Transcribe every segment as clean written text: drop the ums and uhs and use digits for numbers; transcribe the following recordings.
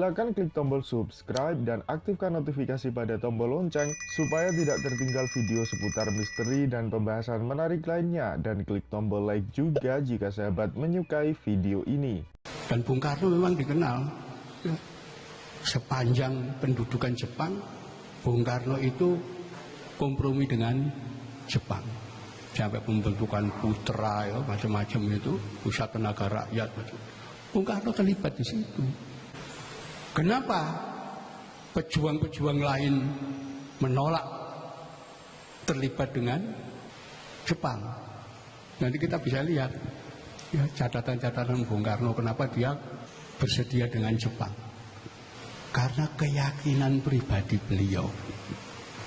Silakan klik tombol subscribe dan aktifkan notifikasi pada tombol lonceng supaya tidak tertinggal video seputar misteri dan pembahasan menarik lainnya, dan klik tombol like juga jika sahabat menyukai video ini. Dan Bung Karno memang dikenal ya, sepanjang pendudukan Jepang, Bung Karno itu kompromi dengan Jepang sampai pembentukan Putra ya, macam-macam itu, Pusat Tenaga Rakyat. Bung Karno terlibat di situ. Kenapa pejuang-pejuang lain menolak terlibat dengan Jepang? Nanti kita bisa lihat ya, catatan-catatan Bung Karno kenapa dia bersedia dengan Jepang. Karena keyakinan pribadi beliau.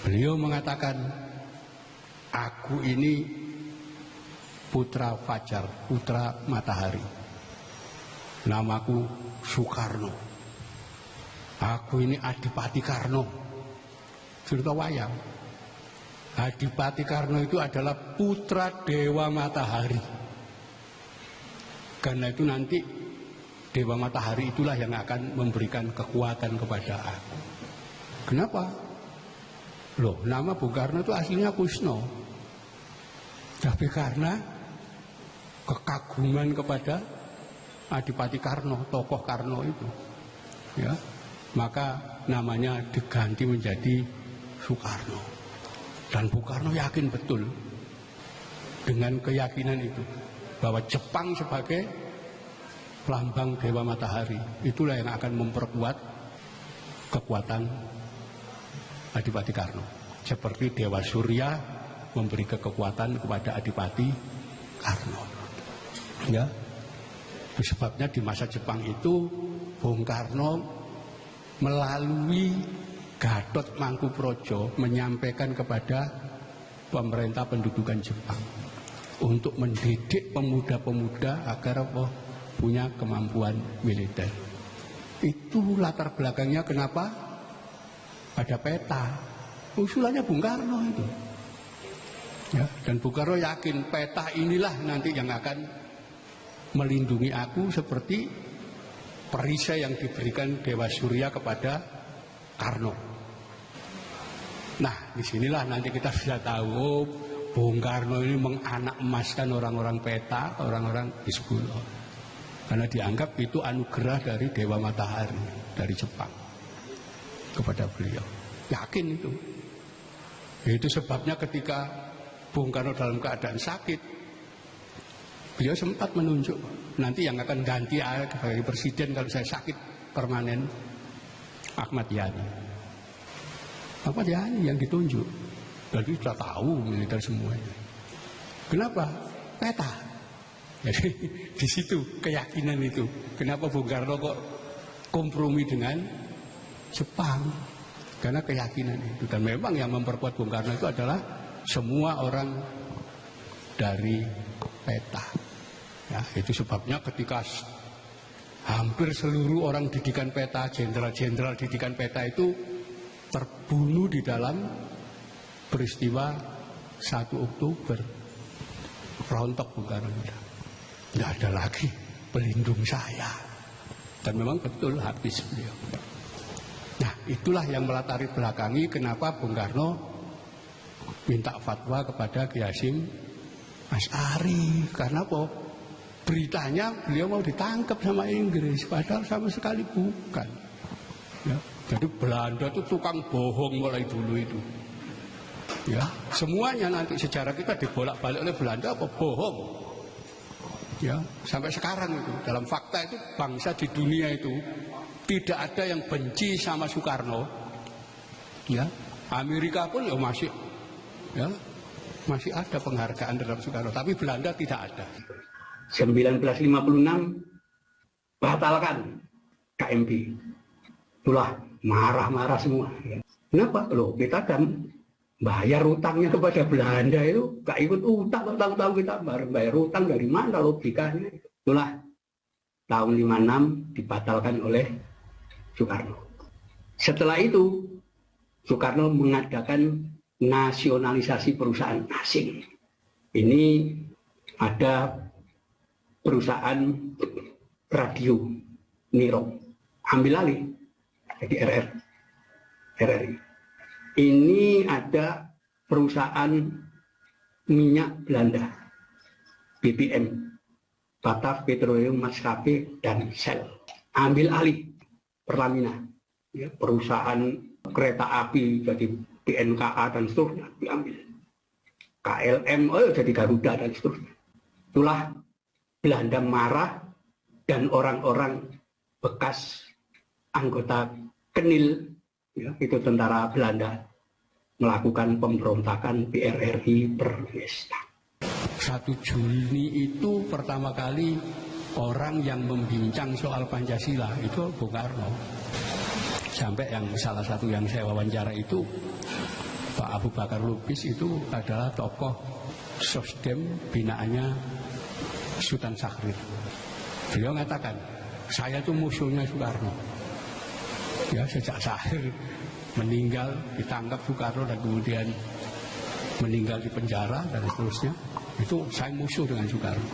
Beliau mengatakan, aku ini putra fajar, putra matahari. Namaku Soekarno. Aku ini Adipati Karno. Cerita wayang. Adipati Karno itu adalah putra Dewa Matahari. Karena itu nanti Dewa Matahari itulah yang akan memberikan kekuatan kepada aku. Kenapa? Loh, nama Bung Karno itu aslinya Kusno. Tapi karena kekaguman kepada Adipati Karno, tokoh Karno itu, ya, maka namanya diganti menjadi Soekarno. Dan Bung Karno yakin betul dengan keyakinan itu bahwa Jepang sebagai lambang Dewa Matahari itulah yang akan memperkuat kekuatan Adipati Karno. Seperti Dewa Surya memberi kekuatan kepada Adipati Karno. Ya. Sebabnya di masa Jepang itu Bung Karno melalui Gatot Mangkuprojo menyampaikan kepada pemerintah pendudukan Jepang untuk mendidik pemuda-pemuda agar punya kemampuan militer. Itu latar belakangnya kenapa ada peta. Usulannya Bung Karno itu. Ya, dan Bung Karno yakin peta inilah nanti yang akan melindungi aku seperti perisai yang diberikan Dewa Surya kepada Karno. Nah, disinilah nanti kita bisa tahu Bung Karno ini menganak emaskan orang-orang peta, orang-orang Hizbullah. Karena dianggap itu anugerah dari Dewa Matahari, dari Jepang kepada beliau. Yakin itu. Itu sebabnya ketika Bung Karno dalam keadaan sakit, beliau sempat menunjuk nanti yang akan ganti sebagai presiden kalau saya sakit permanen, Ahmad Yani. Ahmad Yani yang ditunjuk. Jadi sudah tahu militer semuanya. Kenapa? Peta. Jadi di situ keyakinan itu. Kenapa Bung Karno kok kompromi dengan Jepang? Karena keyakinan itu. Dan memang yang memperkuat Bung Karno itu adalah semua orang dari peta. Ya, itu sebabnya ketika hampir seluruh orang didikan peta, jenderal-jenderal didikan peta itu terbunuh di dalam peristiwa 1 Oktober. Rontok Bung Karno. Tidak ada lagi pelindung saya. Dan memang betul habis beliau. Nah, itulah yang melatari belakangi kenapa Bung Karno minta fatwa kepada Ki Hasyim Asy'ari. Karena apa? Beritanya beliau mau ditangkap sama Inggris, padahal sama sekali bukan. Ya, jadi Belanda itu tukang bohong mulai dulu itu. Ya, semuanya nanti sejarah kita dibolak-balik oleh Belanda apa bohong. Ya, sampai sekarang itu dalam fakta itu bangsa di dunia itu tidak ada yang benci sama Soekarno. Ya, Amerika pun ya masih ada penghargaan terhadap Soekarno, tapi Belanda tidak ada. 1956 batalkan KMB. Itulah marah-marah semua. Kenapa? Loh, kita kan bayar utangnya kepada Belanda itu gak ikut utang, tahu kita bayar utang dari mana logikanya? Itulah tahun 56 dibatalkan oleh Soekarno. Setelah itu Soekarno mengadakan nasionalisasi perusahaan asing. Ini ada perusahaan radio Niro, ambil alih jadi RRI. Ini ada perusahaan minyak Belanda, BPM, Batav Petroleum Maskapai dan Shell. Ambil alih Pertamina, ya, perusahaan kereta api jadi BNKA dan seterusnya diambil. KLM jadi Garuda dan seterusnya. Itulah Belanda marah dan orang-orang bekas anggota KNIL, ya, itu tentara Belanda, melakukan pemberontakan PRRI Bernesta. 1 Juni itu pertama kali orang yang membincang soal Pancasila itu Bung Karno. Sampai yang salah satu yang saya wawancara itu Pak Abu Bakar Lubis itu adalah tokoh Sosdem binaannya Sultan Syahrir. Beliau mengatakan, saya itu musuhnya Soekarno. Ya, sejak Syahrir meninggal, ditangkap Soekarno dan kemudian meninggal di penjara dan seterusnya, itu saya musuh dengan Soekarno.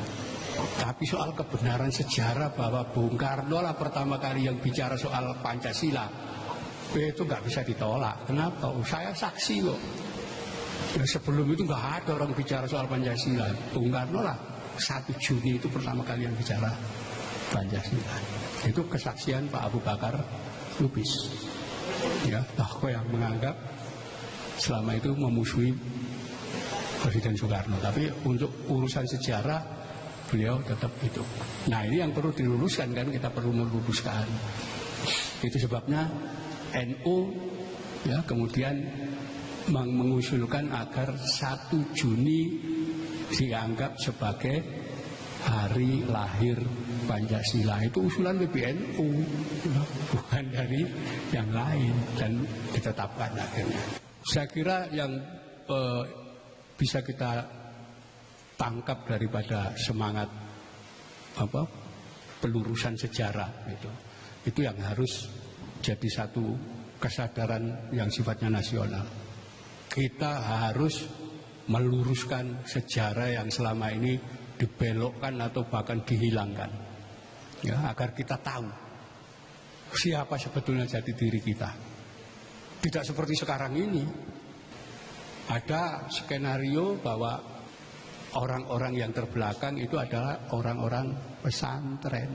Tapi soal kebenaran sejarah bahwa Bung Karno lah pertama kali yang bicara soal Pancasila, itu nggak bisa ditolak. Kenapa? Saya saksi kok. Ya, sebelum itu nggak ada orang bicara soal Pancasila. Bung Karno lah 1 Juni itu pertama kali yang bicara Pancasila. Itu kesaksian Pak Abu Bakar Lubis. Ya, tokoh yang menganggap selama itu memusuhi Presiden Soekarno. Tapi untuk urusan sejarah beliau tetap itu. Nah, ini yang perlu diluruskan kan, kita perlu meluruskan. Itu sebabnya NU ya kemudian mengusulkan agar 1 Juni dianggap sebagai hari lahir Pancasila. Itu usulan PBNU, bukan dari yang lain, dan ditetapkan akhirnya. Saya kira yang bisa kita tangkap daripada semangat pelurusan sejarah itu yang harus jadi satu kesadaran yang sifatnya nasional. Kita harus meluruskan sejarah yang selama ini dibelokkan atau bahkan dihilangkan, ya, agar kita tahu siapa sebetulnya jati diri kita. Tidak seperti sekarang ini ada skenario bahwa orang-orang yang terbelakang itu adalah orang-orang pesantren,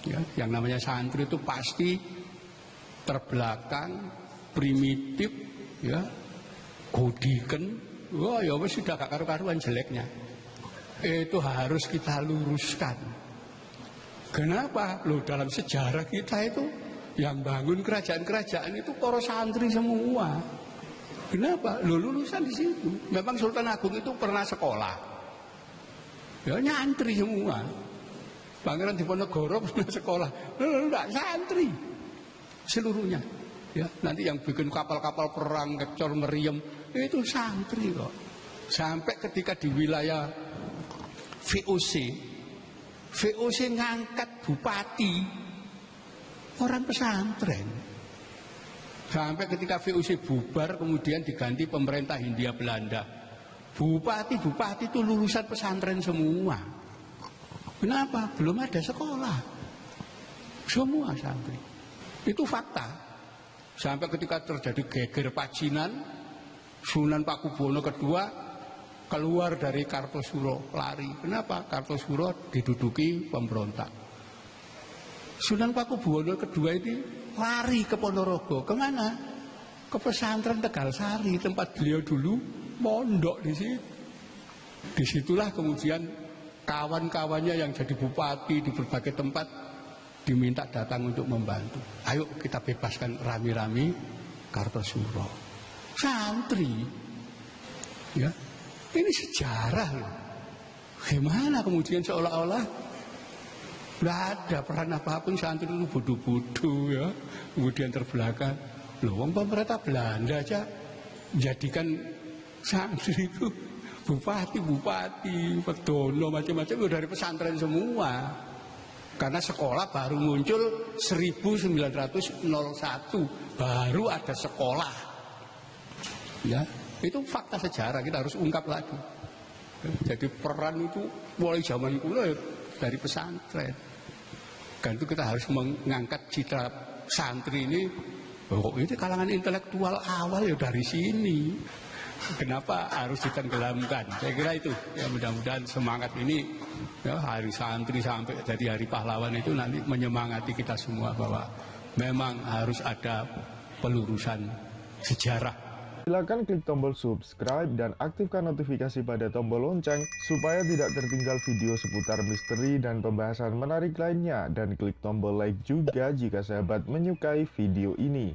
ya, yang namanya santri itu pasti terbelakang, primitif, ya, godiken. Wah, ya wis sudah gak karu-karuan jeleknya. Itu harus kita luruskan. Kenapa? Loh, dalam sejarah kita itu yang bangun kerajaan-kerajaan itu para santri semua. Kenapa? Loh, lulusan di situ. Memang Sultan Agung itu pernah sekolah. Ya, nyantri semua. Pangeran Diponegoro pernah sekolah. Loh, enggak, santri seluruhnya. Ya, nanti yang bikin kapal-kapal perang, Kecor Meriem, itu santri kok. Sampai ketika di wilayah VOC ngangkat bupati orang pesantren. Sampai ketika VOC bubar kemudian diganti pemerintah Hindia Belanda. Bupati-bupati itu lulusan pesantren semua. Kenapa? Belum ada sekolah. Semua santri. Itu fakta. Sampai ketika terjadi geger Pacinan, Sunan Pakubuwono II keluar dari Kartosuro, lari. Kenapa? Kartosuro diduduki pemberontak. Sunan Pakubuwono II ini lari ke Ponorogo. Kemana? Ke pesantren Tegalsari, tempat beliau dulu mondok di situ. Disitulah kemudian kawan-kawannya yang jadi bupati di berbagai tempat diminta datang untuk membantu. Ayo kita bebaskan rami-rami Kartosuro. Santri, ya, ini sejarah loh. Gimana kemudian seolah-olah nggak ada peran apapun, santri itu bodoh-bodoh, ya, kemudian terbelakang. Loh, pemerintah Belanda aja jadikan santri itu bupati, pedono, macam-macam dari pesantren semua. Karena sekolah baru muncul 1901, baru ada sekolah. Ya, itu fakta sejarah, kita harus ungkap lagi. Jadi peran itu mulai zaman kuno dari pesantren. Dan itu kita harus mengangkat citra santri ini, oh ini kalangan intelektual awal ya dari sini. Kenapa harus ditenggelamkan? Saya kira itu, ya mudah-mudahan semangat ini, ya, hari santri sampai jadi hari pahlawan itu nanti menyemangati kita semua bahwa memang harus ada pelurusan sejarah. Silakan klik tombol subscribe dan aktifkan notifikasi pada tombol lonceng supaya tidak tertinggal video seputar misteri dan pembahasan menarik lainnya, dan klik tombol like juga jika sahabat menyukai video ini.